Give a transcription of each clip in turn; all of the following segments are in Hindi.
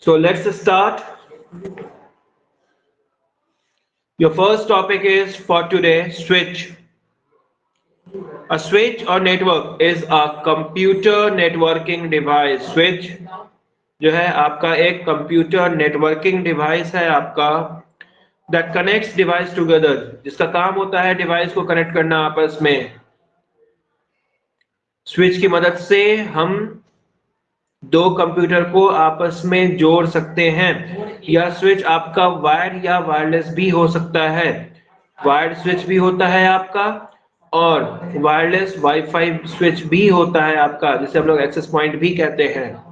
So let's start. Your first topic is for today switch. A switch or network is a computer networking device. Switch जो है आपका एक कंप्यूटर नेटवर्किंग डिवाइस है आपका, that connects device together, जिसका काम होता है डिवाइस को कनेक्ट करना आपस में। स्विच की मदद से हम दो कंप्यूटर को आपस में जोड़ सकते हैं। यह स्विच आपका वायर या वायरलेस भी हो सकता है। वायर्ड स्विच भी होता है आपका और वायरलेस वाईफाई स्विच भी होता है आपका, जिसे हम लोग एक्सेस पॉइंट भी कहते हैं।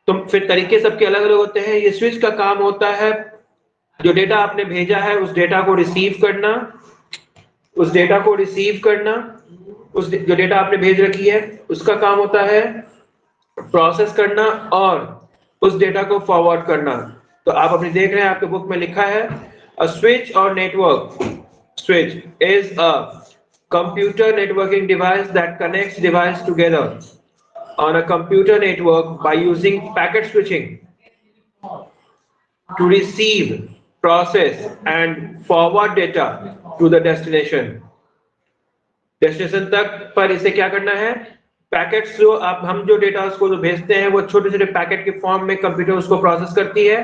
तो फिर तरीके सबके अलग अलग होते हैं। ये स्विच का काम होता है जो डेटा आपने भेजा है उस डेटा को रिसीव करना, उस जो डेटा आपने भेज रखी है उसका काम होता है प्रोसेस करना और उस डेटा को फॉरवर्ड करना। तो आप अपने देख रहे हैं आपके बुक में लिखा है अ स्विच और network. Switch is a computer networking device that connects device together on a computer network by using packet switching to receive, process and forward data to the destination. Destination तक पर इसे क्या करना है, पैकेट्स जो आप हम जो डेटा उसको जो भेजते हैं वो छोटे छोटे पैकेट के फॉर्म में कंप्यूटर उसको प्रोसेस करती है,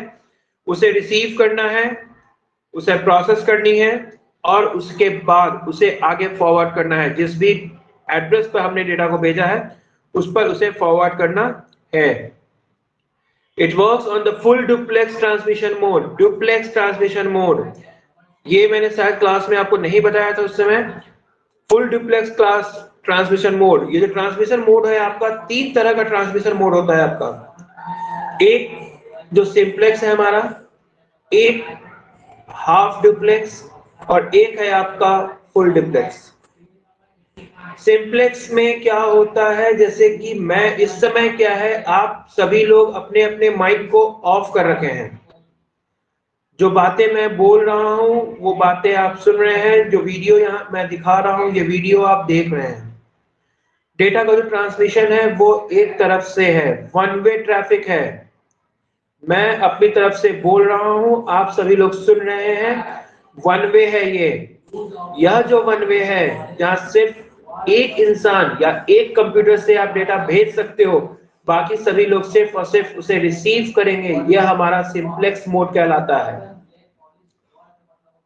उसे रिसीव करना है, उसे प्रोसेस करनी है और उसके बाद उसे आगे फॉरवर्ड करना है। जिस भी एड्रेस पर हमने डेटा को भेजा है उस पर उसे फॉरवर्ड करना है। It works on the full duplex transmission mode. Duplex transmission mode ये मैंने शायद क्लास में आपको नहीं बताया था उस समय। Full duplex class transmission mode, ये जो ट्रांसमिशन मोड है आपका, तीन तरह का ट्रांसमिशन मोड होता है आपका। एक जो सिंप्लेक्स है हमारा, एक हाफ डुप्लेक्स और एक है आपका फुल डुप्लेक्स। सिंप्लेक्स में क्या होता है, जैसे कि मैं इस समय क्या है, आप सभी लोग अपने अपने माइक को ऑफ कर रखे हैं। जो बातें मैं बोल रहा हूं वो बातें आप सुन रहे हैं, जो वीडियो यहाँ मैं दिखा रहा हूं ये वीडियो आप देख रहे हैं। डेटा का जो ट्रांसमिशन है वो एक तरफ से है, वन वे ट्रैफिक है। मैं अपनी तरफ से बोल रहा हूं, आप सभी लोग सुन रहे हैं, वन वे है ये। यह जो वन वे है जहां सिर्फ एक इंसान या एक कंप्यूटर से आप डेटा भेज सकते हो, बाकी सभी लोग सिर्फ और सिर्फ उसे रिसीव करेंगे, यह हमारा सिंप्लेक्स मोड कहलाता है।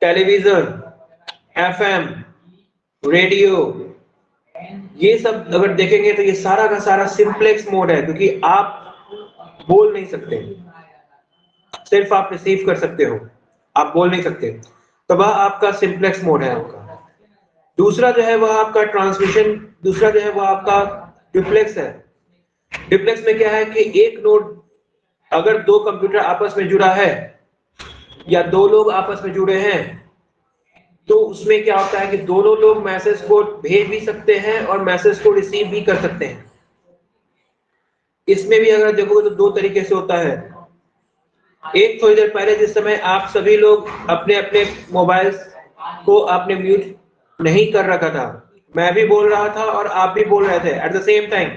टेलीविजन, एफएम, रेडियो, ये सब अगर देखेंगे तो ये सारा का सारा सिंप्लेक्स मोड है, क्योंकि आप बोल नहीं सकते, सिर्फ आप रिसीव कर सकते हो, आप बोल नहीं सकते। तो वह आपका सिंप्लेक्स मोड है आपका। दूसरा जो है वह आपका ट्रांसमिशन, दूसरा जो है वह आपका डुप्लेक्स है। डुप्लेक्स में क्या है कि एक नोड, अगर दो कंप्यूटर आपस में जुड़ा है या दो लोग आपस में जुड़े हैं, तो उसमें क्या होता है कि दोनों लोग मैसेज को भेज भी सकते हैं और मैसेज को रिसीव भी कर सकते हैं। इसमें भी अगर देखोगे तो दो तरीके से होता है। एक थोड़ी देर पहले जिस समय आप सभी लोग अपने अपने मोबाइल को आपने म्यूट नहीं कर रखा था, मैं भी बोल रहा था और आप भी बोल रहे थे एट द सेम टाइम।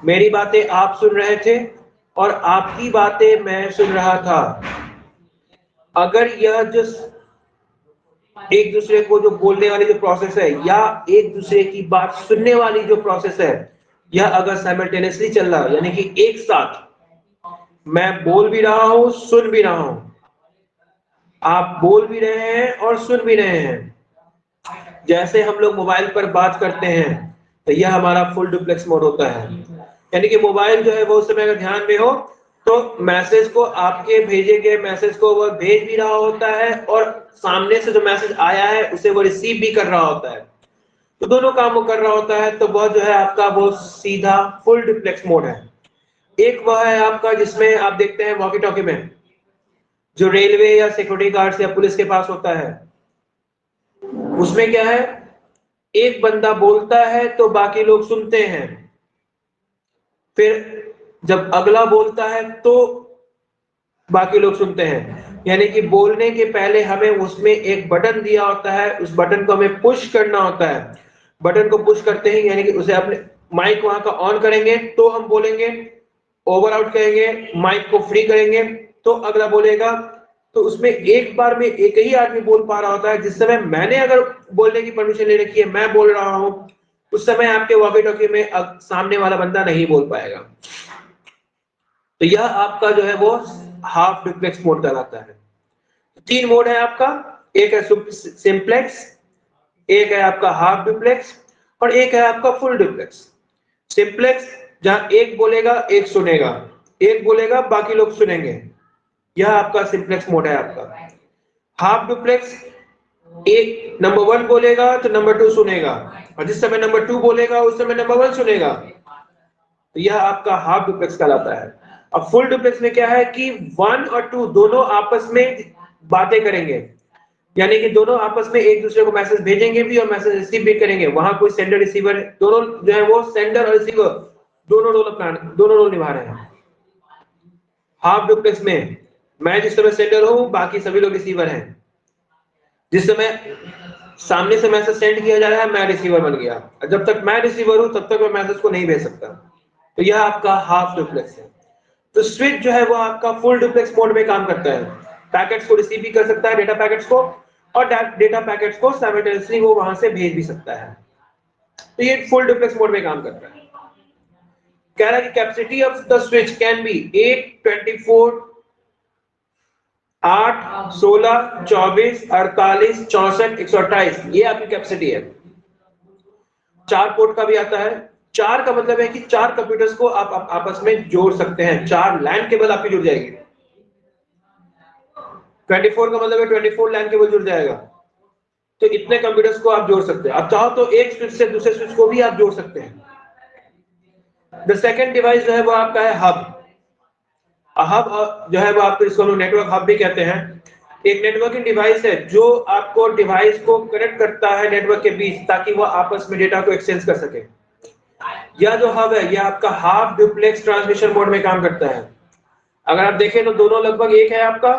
मेरी बातें आप सुन रहे थे और आपकी बातें मैं सुन रहा था। अगर यह जो एक दूसरे को जो बोलने वाली जो प्रोसेस है या एक दूसरे की बात सुनने वाली जो प्रोसेस है, यह अगर साइमल्टेनियसली चल रहा है, यानी कि एक साथ मैं बोल भी रहा हूं, सुन भी रहा हूं, आप बोल भी रहे हैं और सुन भी रहे हैं, जैसे हम लोग मोबाइल पर बात करते हैं, तो यह हमारा फुल डुप्लेक्स मोड होता है। यानी कि मोबाइल जो है वो उस समय अगर ध्यान में हो तो मैसेज को, आपके भेजे गए मैसेज को वह भेज भी रहा होता है और सामने से जो मैसेज आया है उसे वो रिसीव भी कर रहा होता है। तो दोनों काम वो कर रहा होता है, तो वह जो है आपका वो सीधा फुल डुप्लेक्स मोड है। एक वह है आपका जिसमें आप देखते हैं वॉकी टॉकी में, जो रेलवे या सिक्योरिटी गार्ड्स या पुलिस के पास होता है, उसमें क्या है, एक बंदा बोलता है तो बाकी लोग सुनते हैं, फिर जब अगला बोलता है तो बाकी लोग सुनते हैं। यानी कि बोलने के पहले हमें उसमें एक बटन दिया होता है, उस बटन को हमें पुश करना होता है। बटन को पुश करते ही यानी कि उसे अपने माइक वहां का ऑन करेंगे तो हम बोलेंगे, ओवर आउट करेंगे, माइक को फ्री करेंगे तो अगला बोलेगा। तो उसमें एक बार में एक ही आदमी बोल पा रहा होता है। जिस समय मैंने अगर बोलने की परमिशन ले रखी है, मैं बोल रहा हूं, उस समय आपके वॉकी टॉकी में सामने वाला बंदा नहीं बोल पाएगा। तो यह आपका जो है वो हाफ डुप्लेक्स मोड कहलाता है। तीन मोड है आपका, एक है सिंप्लेक्स, एक है आपका हाफ डुप्लेक्स और एक है आपका फुल डुप्लेक्स। सिंप्लेक्स जहां एक बोलेगा एक सुनेगा, एक बोलेगा बाकी लोग सुनेंगे, यह आपका सिंप्लेक्स मोड है आपका। हाफ डुप्लेक्स, एक नंबर 1 बोलेगा तो नंबर 2 सुनेगा, और जिस समय नंबर 2 बोलेगा उस समय नंबर 1 सुनेगा। तो यह आपका हाफ डुप्लेक्स कहलाता है। अब फुल डुप्लेक्स में क्या है कि 1 और 2 दोनों आपस में बातें करेंगे, यानी कि दोनों आपस में एक दूसरे को मैसेज भेजेंगे भी और मैसेज रिसीव भी करेंगे। वहां कोई सेंडर रिसीवर, दोनों जो है वो सेंडर और रिसीवर दोनों रोल निभा रहे हैं। हाफ डुप्लेक्स में मैं जिस समय सेंडर हूं, बाकी सभी लोग रिसीवर हैं। जिस समय सामने से मैसेज सेंड किया जा रहा है, मैं रिसीवर बन गया। जब तक मैं रिसीवर हूं तब तक मैं मैसेज को नहीं भेज सकता। तो यह आपका हाफ डुप्लेक्स है। तो स्विच जो है वो आपका फुल डुप्लेक्स मोड में काम करता है। पैकेट्स को रिसीव भी कर सकता है, डेटा पैकेट्स को, और डेटा पैकेट्स को साइमल्टेनियसली वो वहां से भेज भी सकता है। तो ये फुल डुप्लेक्स मोड में काम करता है। कह रहा है कि capacity of the switch can be 8, 24, 8, 16, 24, 48, 64, 128। ये आपकी कैपेसिटी है। 4 पोर्ट का भी आता है। 4 का मतलब है कि 4 कंप्यूटर्स को आप आपस में जोड़ सकते हैं। 4 लैन केबल आपकी जुड़ जाएगी। 24 का मतलब है 24 लैन केबल जुड़ जाएगा। तो इतने कंप्यूटर्स को आप जोड़ सकते हैं। आप चाहो तो एक स्विच से दूसरे स्विच को भी आप जोड़ सकते हैं। द सेकेंड डिवाइस जो है वो आपका है हब। हब जो है वो आपको, इसको हम नेटवर्क हब भी कहते हैं। एक नेटवर्किंग डिवाइस है जो आपको डिवाइस को कनेक्ट करता है नेटवर्क के बीच, ताकि वो आपस में डेटा को एक्सचेंज कर सके। यह जो हब है, यह आपका हाफ डुप्लेक्स ट्रांसमिशन मोड में काम करता है। अगर आप देखें तो दोनों लगभग एक है आपका,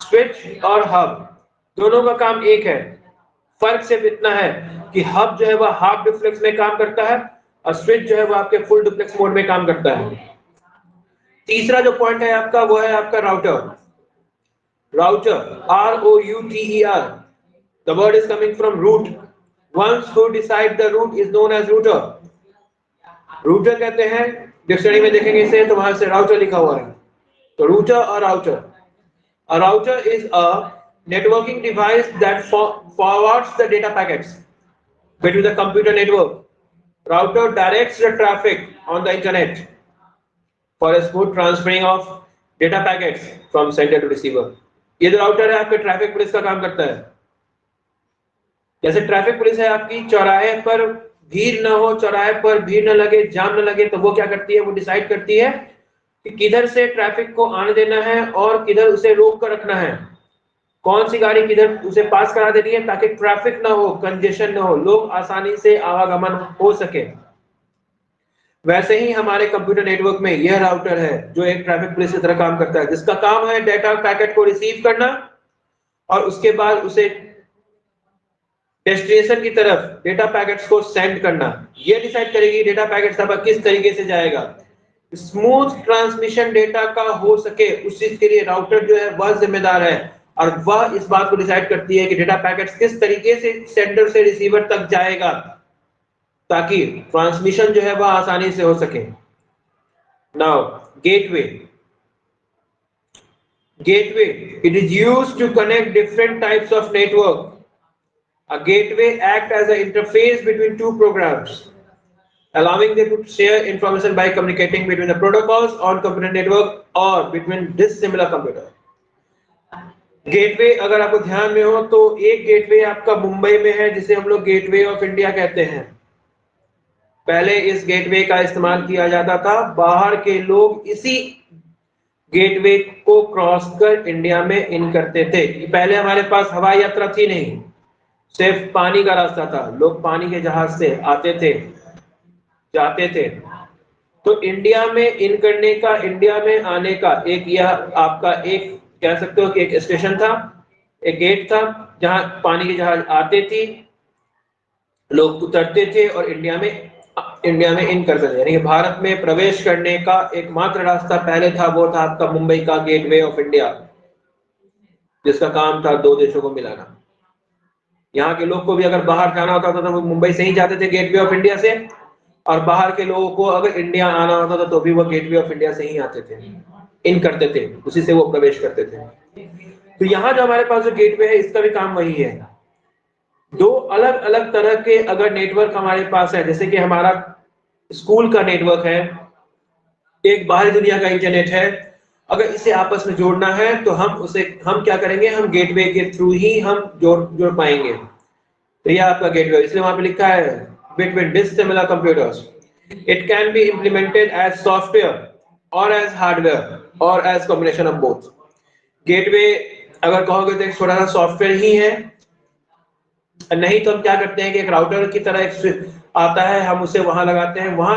स्विच और हब दोनों का काम एक है। फर्क सिर्फ इतना है कि हब जो है वह हाफ डुप्लेक्स में काम करता है और स्विच जो है वह आपके फुल डुप्लेक्स मोड में काम करता है। तीसरा जो पॉइंट है आपका वो है आपका router. Router, R-O-U-T-E-R. The word is coming from root. Once who decide the root is known as router. Router कहते हैं, डिक्शनरी में देखेंगे इसे तो वहां से राउटर लिखा हुआ है। तो router और router. A router is a networking device that forwards the data packets between the computer network. Router directs the traffic on the internet for a smooth transferring of data packets from sender to receiver. ये जो राउटर है आपके ट्रैफिक पुलिस का काम करता है। जैसे ट्रैफिक पुलिस है आपकी, चौराहे पर भीड़ न हो, चौराहे पर भीड़ न लगे, जाम न लगे, तो वो क्या करती है, वो डिसाइड करती है कि किधर से ट्रैफिक को आने देना है और किधर उसे रोक कर रखना है। कौन सी गाड़ी किधर उसे पास करा देनी है ताकि ट्रैफिक ना हो, कंजेशन ना हो, लोग आसानी से आवागमन हो सके। वैसे ही हमारे कंप्यूटर नेटवर्क में यह राउटर है जो एक ट्रैफिक पुलिस की तरह काम करता है, जिसका काम है डेटा पैकेट को रिसीव करना और उसके बाद उसे डेस्टिनेशन की तरफ डेटा पैकेट्स को सेंड करना। यह डिसाइड करेगी डेटा पैकेट्स अब किस तरीके से जाएगा। स्मूथ ट्रांसमिशन डेटा का हो सके, उस चीज के लिए राउटर जो है वह जिम्मेदार है और वह इस बात को डिसाइड करती है कि डेटा पैकेट्स किस तरीके से सेंडर से रिसीवर तक जाएगा ताकि ट्रांसमिशन जो है वह आसानी से हो सके। Now gateway, it is used to connect different types of network. A gateway acts as an interface between two programs, allowing them to share information by communicating between the protocols on computer network or between dissimilar computer. Gateway अगर आपको ध्यान में हो तो एक गेटवे आपका मुंबई में है जिसे हम लोग गेटवे ऑफ इंडिया कहते हैं। पहले इस गेटवे का इस्तेमाल किया जाता था, बाहर के लोग इसी गेटवे को क्रॉस कर इंडिया में इन करते थे। पहले हमारे पास हवाई यात्रा थी नहीं, सिर्फ पानी का रास्ता था। लोग पानी के जहाज से आते थे, जाते थे। तो इंडिया में इन करने का, इंडिया में आने का एक यह आपका एक कह सकते हो कि एक स्टेशन था, एक गेट था जहां पानी के जहाज आते थे, लोग उतरते थे और इंडिया में इन करते थे। यानी भारत में प्रवेश करने का एकमात्र रास्ता पहले था, वो था आपका मुंबई का गेटवे ऑफ इंडिया, जिसका काम था दो देशों को मिलाना। यहाँ के लोग को भी अगर बाहर जाना होता था तो वो मुंबई से ही जाते थे गेटवे ऑफ इंडिया से, और बाहर के लोगों को अगर इंडिया आना होता था तो भी वो गेटवे ऑफ इंडिया से ही आते थे, इन करते थे, उसी से वो प्रवेश करते थे। तो यहाँ जो हमारे पास जो गेटवे है इसका भी काम वही है। दो अलग अलग तरह के अगर नेटवर्क हमारे पास है, जैसे कि हमारा स्कूल का नेटवर्क है, एक बाहरी दुनिया का इंटरनेट है, अगर इसे आपस में जोड़ना है तो हम क्या करेंगे, हम गेटवे के थ्रू ही हम जोड़ पाएंगे। तो ये आपका गेटवे, इसलिए वहां पे लिखा है between dissimilar computers it can be implemented as software और एज हार्डवेयर और as combination of both. Gateway अगर कहोगे तो एक थोड़ा सा सॉफ्टवेयर ही है, नहीं तो हम क्या करते हैं कि एक राउटर की तरह एक आता है, हम उसे वहां लगाते हैं, वहां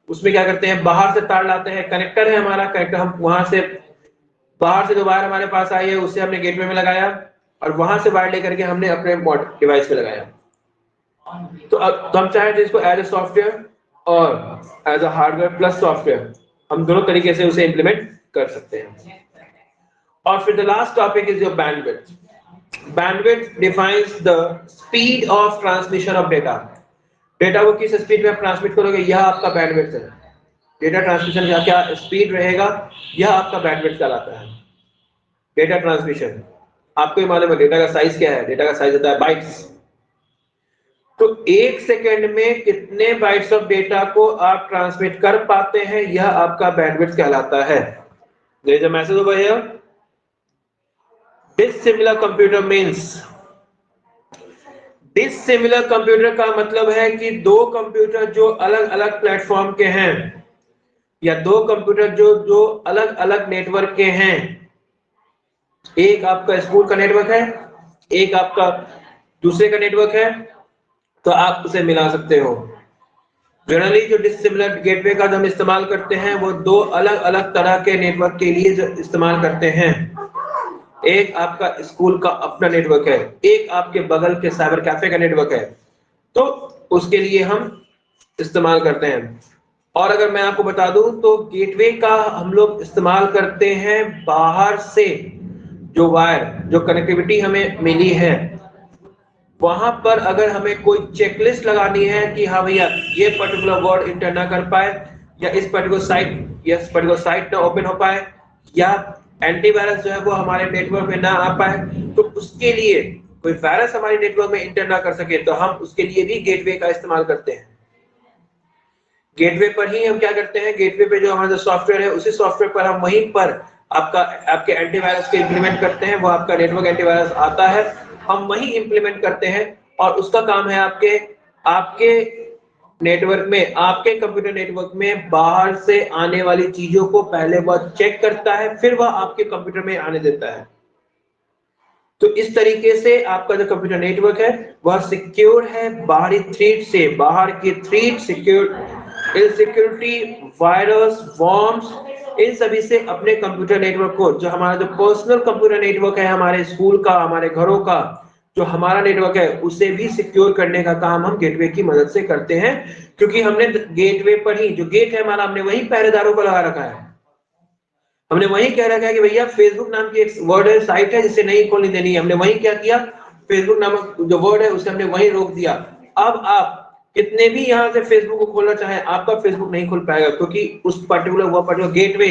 उसमें क्या करते हैं, बाहर से तार लाते हैं, कनेक्टर है हमारा, कनेक्टर हम वहां से बाहर से जो वायर हमारे पास आई है उसे हमने गेटवे में लगाया, और वहां से वायर लेकर के हमने अपने डिवाइस पे लगाया। तो हम चाहे तो इसको एज ए सॉफ्टवेयर और as a hardware plus software, हम दोनों तरीके से उसे इंप्लीमेंट कर सकते हैं। और फिर the last topic is your bandwidth. Bandwidth defines the speed of transmission of data. Data को किस स्पीड में आप ट्रांसमिट करोगे, यह आपका बैंडविड्थ है। डेटा ट्रांसमिशन का क्या स्पीड रहेगा, यह आपका बैंडविड्थ कहलाता है। डेटा ट्रांसमिशन आपको ही मालूम है, डेटा का साइज क्या है, डेटा का साइज होता है बाइट्स। तो एक सेकेंड में कितने बाइट्स ऑफ डेटा को आप ट्रांसमिट कर पाते हैं, यह आपका बैंडविड्थ कहलाता है। There is a message over here, dissimilar computer means, dissimilar computer का मतलब है कि दो कंप्यूटर जो अलग अलग प्लेटफॉर्म के हैं, या दो कंप्यूटर जो अलग अलग नेटवर्क के हैं। एक आपका स्कूल का नेटवर्क है, एक आपका दूसरे का नेटवर्क है, तो आप उसे मिला सकते हो। जनरली जो डिसिमिलर गेटवे का हम इस्तेमाल करते हैं वो दो अलग अलग तरह के नेटवर्क के लिए जो इस्तेमाल करते हैं। एक आपका स्कूल का अपना नेटवर्क है, एक आपके बगल के साइबर कैफे का नेटवर्क है, तो उसके लिए हम इस्तेमाल करते हैं। और अगर मैं आपको बता दूं तो गेटवे का हम लोग इस्तेमाल करते हैं बाहर से, जो वायर जो कनेक्टिविटी हमें मिली है वहां पर अगर हमें कोई चेकलिस्ट लगानी है कि हाँ भैया ये पर्टिकुलर वर्ड इंटर ना कर पाए, या इस पर्टिकुलर साइट ना ओपन हो पाए, या एंटीवायरस जो है वो हमारे नेटवर्क में ना आ पाए, तो उसके लिए कोई वायरस हमारे नेटवर्क में इंटर ना कर सके, तो हम उसके लिए भी गेटवे का इस्तेमाल करते हैं। गेटवे पर ही हम क्या करते हैं, गेटवे पे जो हमारा सॉफ्टवेयर है उसी सॉफ्टवेयर पर हम वहीं पर आपके एंटीवायरस को इंप्लीमेंट करते हैं। वो आपका नेटवर्क एंटीवायरस आता है, हम वहीं इंप्लीमेंट करते हैं, और उसका काम है आपके नेटवर्क में, आपके कंप्यूटर नेटवर्क में बाहर से आने वाली चीजों को पहले वह चेक करता है, फिर वह आपके कंप्यूटर में आने देता है। तो इस तरीके से आपका जो कंप्यूटर नेटवर्क है वह सिक्योर है बाहरी थ्रेट से, बाहर की थ्रेट इनसिक्योरिटी, वायरस, वॉर्म्स, इन सभी से अपने कंप्यूटर नेटवर्क को, जो हमारा जो पर्सनल कंप्यूटर नेटवर्क है हमारे स्कूल का, हमारे घरों का जो हमारा नेटवर्क है, उसे भी सिक्योर करने का काम हम गेटवे की मदद से करते हैं। क्योंकि हमने गेटवे पर ही, जो गेट है हमारा, हमने वही पहरेदारों को लगा रखा है, हमने वही कह रखा है कि भैया फेसबुक नाम की एक वर्ड है, साइट है जिसे नहीं खोलने देनी है। हमने वही क्या किया, फेसबुक नामक जो वर्ड है उसे हमने वही रोक दिया। अब आप कितने भी यहाँ से फेसबुक को खोलना चाहे, आपका फेसबुक नहीं खुल पाएगा, क्योंकि उस पर्टिकुलर गेटवे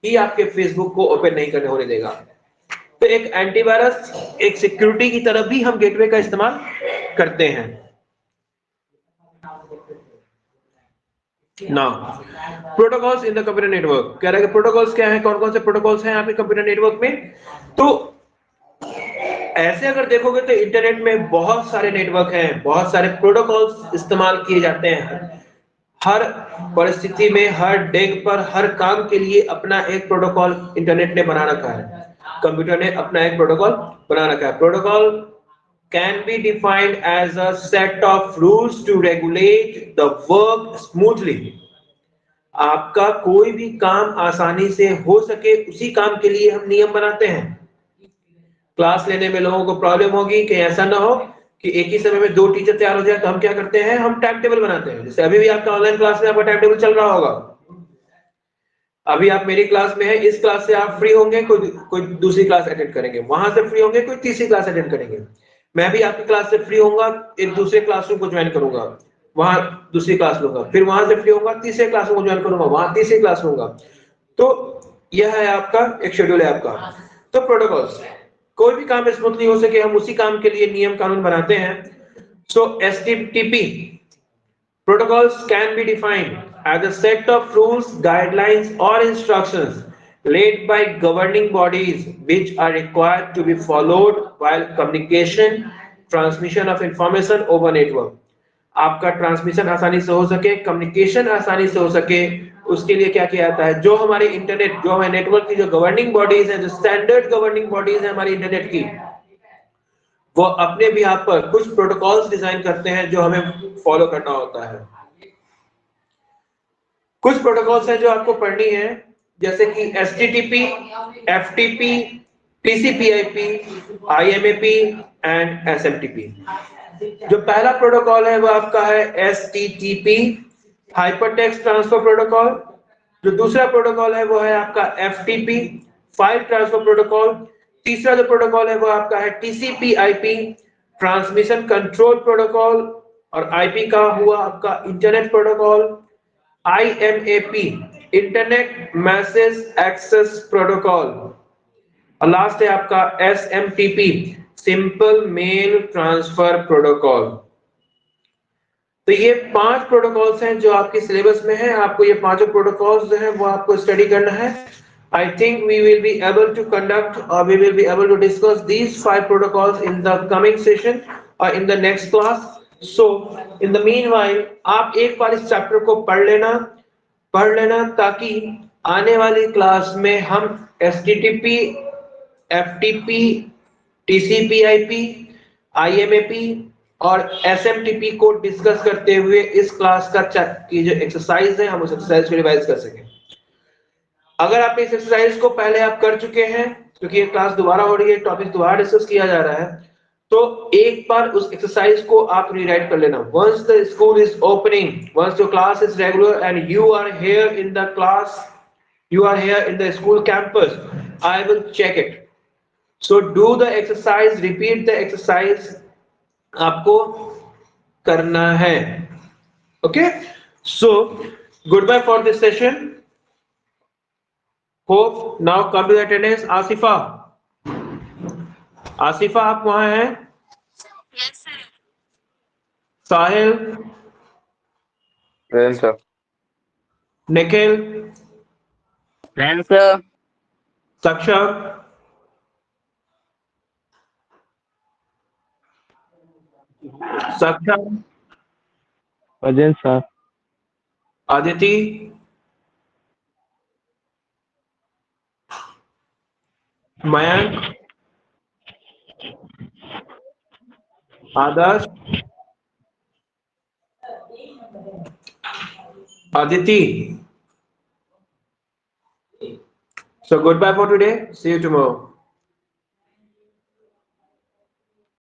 ही आपके फेसबुक को ओपन नहीं करने होने देगा। तो एक एंटीवायरस, एक सिक्योरिटी की तरफ भी हम गेटवे का इस्तेमाल करते हैं। Now protocols in the computer network, कह रहा है कि प्रोटोकॉल्स क्या है, कौन कौन से प्रोटोकॉल्स हैं आपके कंप्यूटर नेटवर्क में। तो ऐसे अगर देखोगे तो इंटरनेट में बहुत सारे नेटवर्क हैं, बहुत सारे प्रोटोकॉल्स इस्तेमाल किए जाते हैं। हर परिस्थिति में, हर डेग पर, हर काम के लिए अपना एक प्रोटोकॉल इंटरनेट ने बना रखा है, कंप्यूटर ने अपना एक प्रोटोकॉल बना रखा है। Protocol can be defined as a set of rules to regulate the work smoothly। आपका कोई भी काम आसानी से हो सके, उसी काम के लिए हम नियम बनाते हैं। क्लास लेने में लोगों को प्रॉब्लम होगी कि ऐसा ना हो कि एक ही समय में 2 टीचर तैयार हो जाए, तो हम क्या करते हैं, हम टाइम टेबल बनाते हैं। जैसे अभी भी आपका ऑनलाइन क्लास में आपका टाइम टेबल चल रहा होगा, अभी आप मेरी क्लास में है, इस क्लास से आप फ्री होंगे, कोई दूसरी क्लास अटेंड करेंगे, वहां से फ्री होंगे, कोई तीसरी क्लास अटेंड करेंगे। मैं भी आपकी क्लास से फ्री होऊंगा, एक दूसरे क्लासरूम को ज्वाइन करूंगा, वहां दूसरी क्लास लूंगा, फिर वहां से फ्री होऊंगा, तीसरे क्लासरूम को ज्वाइन करूंगा, वहां तीसरी क्लास लूंगा। तो यह है आपका एक शेड्यूल है आपका। तो प्रोटोकॉल्स, कोई भी काम स्मूथली हो सके हम उसी काम के लिए नियम कानून बनाते हैं। सो STTP protocols can be defined as a set of rules, guidelines or instructions laid by governing bodies which are required to be followed while communication transmission of information over network। आपका ट्रांसमिशन आसानी से हो सके, कम्युनिकेशन आसानी से हो सके, उसके लिए क्या किया जाता है, जो हमारे इंटरनेट, जो हमारे नेटवर्क की जो गवर्निंग बॉडीज है, जो स्टैंडर्ड गवर्निंग बॉडीज है हमारी इंटरनेट की, वो अपने भी यहाँ पर कुछ प्रोटोकॉल्स डिजाइन करते हैं जो हमें फॉलो करना होता है। कुछ प्रोटोकॉल्स हैं जो आपको पढ़नी है, जैसे कि HTTP, FTP, TCP IP, IMAP and SMTP. जो पहला प्रोटोकॉल है वो आपका है एचटीटीपी, हाइपरटेक्स्ट ट्रांसफर प्रोटोकॉल। जो दूसरा प्रोटोकॉल है वो है आपका एफटीपी, फाइल ट्रांसफर प्रोटोकॉल। तीसरा जो प्रोटोकॉल है वो आपका है टीसीपीआईपी, ट्रांसमिशन कंट्रोल प्रोटोकॉल। और आईपी का हुआ आपका internet protocol. IMAP, internet message access protocol. और लास्ट है आपका SMTP, simple mail transfer protocol. तो ये 5 प्रोटोकॉल्स हैं जो आपके सिलेबस में है, आपको ये पांचों प्रोटोकॉल्स जो हैं वो आपको स्टडी करना है। I think we will be able to conduct or we will be able to discuss these 5 protocols in the coming session or in the next class. So in the meanwhile आप एक बार इस चैप्टर को पढ़ लेना ताकि आने वाली क्लास में हम एचटीटीपी, एफटीपी, टीसीपीआईपी, आईएमएपी और एसएमटीपी को डिस्कस करते हुए इस क्लास की जो एक्सरसाइज है हम उस एक्सरसाइज को रिवाइज कर सकें। अगर आप इस एक्सरसाइज को पहले आप कर चुके हैं, क्योंकि ये क्लास दोबारा हो रही है, टॉपिक दोबारा डिस्कस किया जा रहा है, तो एक बार उस एक्सरसाइज को आप रीराइट कर लेना। Once the school is opening, once your class is regular and you are here in the class, you are here in the school campus, I will check it. So do the exercise, repeat the exercise, आपको करना है। Okay, so goodbye for this session. Hope now come to the attendance. Asifa, Asifa आप वहां हैं? Yes, sir. साहिल, Present, sir. Nikhil, Present, sir. सक्षम, सक्षम, Present, sir. Aditi, Mayank, Adarsh, Aditi. So goodbye for today. See you tomorrow.